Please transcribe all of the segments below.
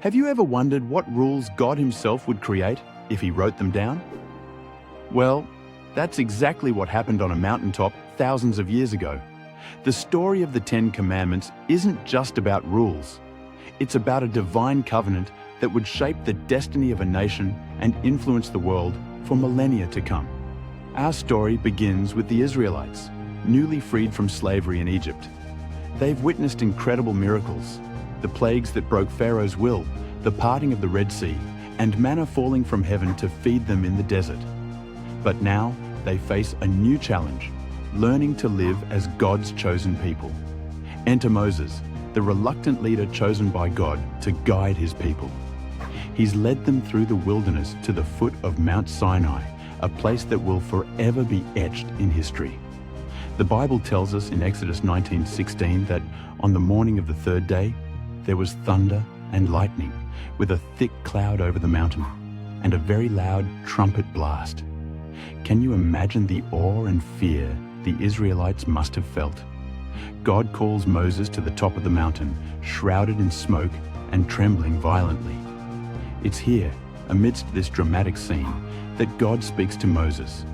Have you ever wondered what rules God Himself would create if He wrote them down? Well, that's exactly what happened on a mountaintop thousands of years ago. The story of the Ten Commandments isn't just about rules. It's about a divine covenant that would shape the destiny of a nation and influence the world for millennia to come. Our story begins with the Israelites, newly freed from slavery in Egypt. They've witnessed incredible miracles, the plagues that broke Pharaoh's will, the parting of the Red Sea, and manna falling from heaven to feed them in the desert. But now they face a new challenge, learning to live as God's chosen people. Enter Moses, the reluctant leader chosen by God to guide His people. He's led them through the wilderness to the foot of Mount Sinai, a place that will forever be etched in history. The Bible tells us in Exodus 19:16 that on the morning of the third day, there was thunder and lightning, with a thick cloud over the mountain, and a very loud trumpet blast. Can you imagine the awe and fear the Israelites must have felt? God calls Moses to the top of the mountain, shrouded in smoke and trembling violently. It's here, amidst this dramatic scene, that God speaks to Moses,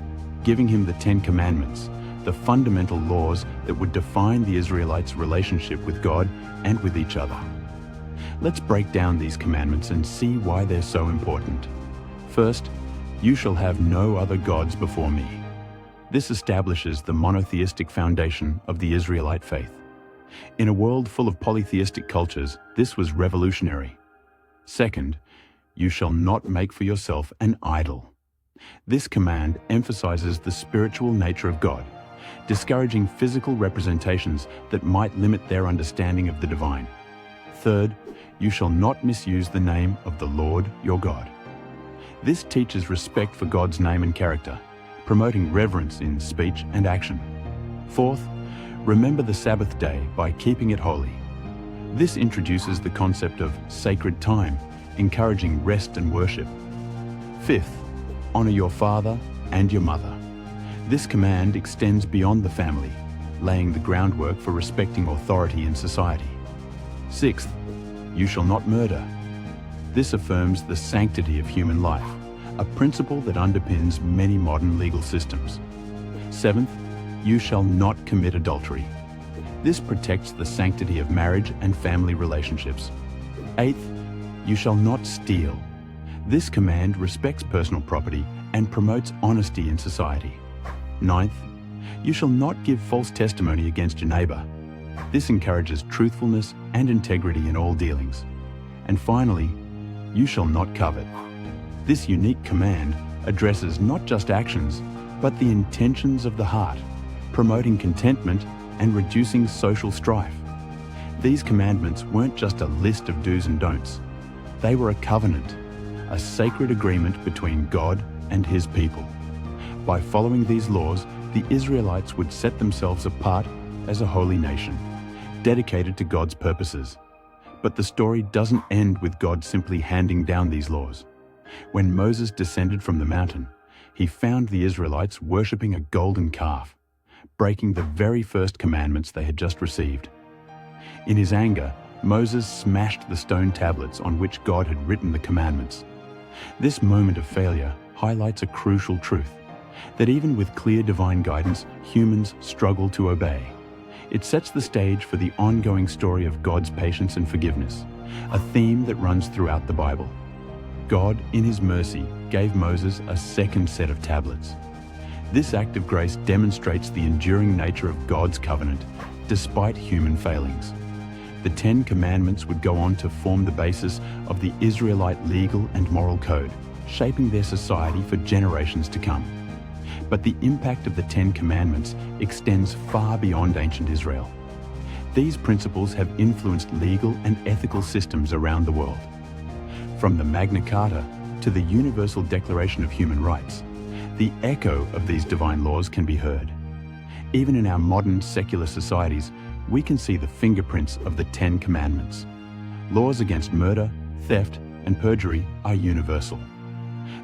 giving him the Ten Commandments, the fundamental laws that would define the Israelites' relationship with God and with each other. Let's break down these commandments and see why they're so important. First, you shall have no other gods before me. This establishes the monotheistic foundation of the Israelite faith. In a world full of polytheistic cultures, this was revolutionary. Second, you shall not make for yourself an idol. This command emphasizes the spiritual nature of God, discouraging physical representations that might limit their understanding of the divine. Third, you shall not misuse the name of the Lord your God. This teaches respect for God's name and character, promoting reverence in speech and action. Fourth, remember the Sabbath day by keeping it holy. This introduces the concept of sacred time, encouraging rest and worship. Fifth, honor your father and your mother. This command extends beyond the family, laying the groundwork for respecting authority in society. Sixth, you shall not murder. This affirms the sanctity of human life, a principle that underpins many modern legal systems. Seventh, you shall not commit adultery. This protects the sanctity of marriage and family relationships. Eighth, you shall not steal. This command respects personal property and promotes honesty in society. Ninth, you shall not give false testimony against your neighbor. This encourages truthfulness and integrity in all dealings. And finally, you shall not covet. This unique command addresses not just actions, but the intentions of the heart, promoting contentment and reducing social strife. These commandments weren't just a list of do's and don'ts. They were a covenant, a sacred agreement between God and His people. By following these laws, the Israelites would set themselves apart as a holy nation, dedicated to God's purposes. But the story doesn't end with God simply handing down these laws. When Moses descended from the mountain, he found the Israelites worshipping a golden calf, breaking the very first commandments they had just received. In his anger, Moses smashed the stone tablets on which God had written the commandments. This moment of failure highlights a crucial truth, that even with clear divine guidance, humans struggle to obey. It sets the stage for the ongoing story of God's patience and forgiveness, a theme that runs throughout the Bible. God, in His mercy, gave Moses a second set of tablets. This act of grace demonstrates the enduring nature of God's covenant, despite human failings. The Ten Commandments would go on to form the basis of the Israelite legal and moral code, shaping their society for generations to come. But the impact of the Ten Commandments extends far beyond ancient Israel. These principles have influenced legal and ethical systems around the world. From the Magna Carta to the Universal Declaration of Human Rights, the echo of these divine laws can be heard. Even in our modern secular societies, we can see the fingerprints of the Ten Commandments. Laws against murder, theft, and perjury are universal.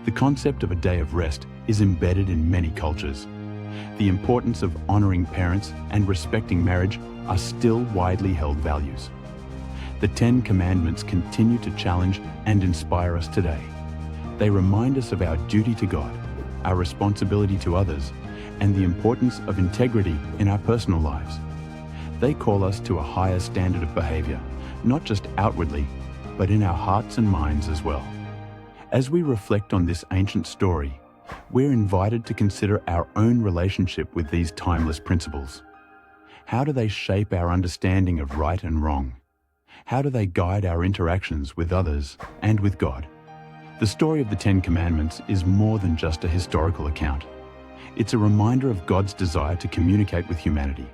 The concept of a day of rest is embedded in many cultures. The importance of honoring parents and respecting marriage are still widely held values. The Ten Commandments continue to challenge and inspire us today. They remind us of our duty to God, our responsibility to others, and the importance of integrity in our personal lives. They call us to a higher standard of behavior, not just outwardly, but in our hearts and minds as well. As we reflect on this ancient story, we're invited to consider our own relationship with these timeless principles. How do they shape our understanding of right and wrong? How do they guide our interactions with others and with God? The story of the Ten Commandments is more than just a historical account. It's a reminder of God's desire to communicate with humanity,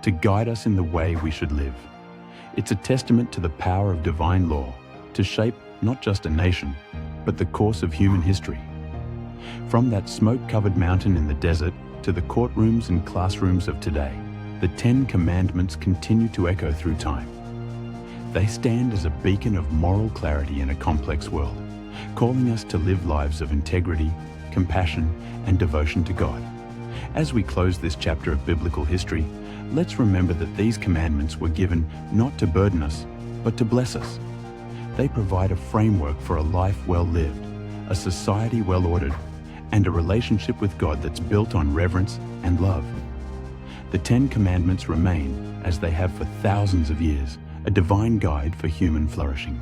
to guide us in the way we should live. It's a testament to the power of divine law to shape not just a nation, but the course of human history. From that smoke-covered mountain in the desert to the courtrooms and classrooms of today, the Ten Commandments continue to echo through time. They stand as a beacon of moral clarity in a complex world, calling us to live lives of integrity, compassion, and devotion to God. As we close this chapter of biblical history, let's remember that these commandments were given not to burden us, but to bless us. They provide a framework for a life well lived, a society well ordered, and a relationship with God that's built on reverence and love. The Ten Commandments remain, as they have for thousands of years, a divine guide for human flourishing.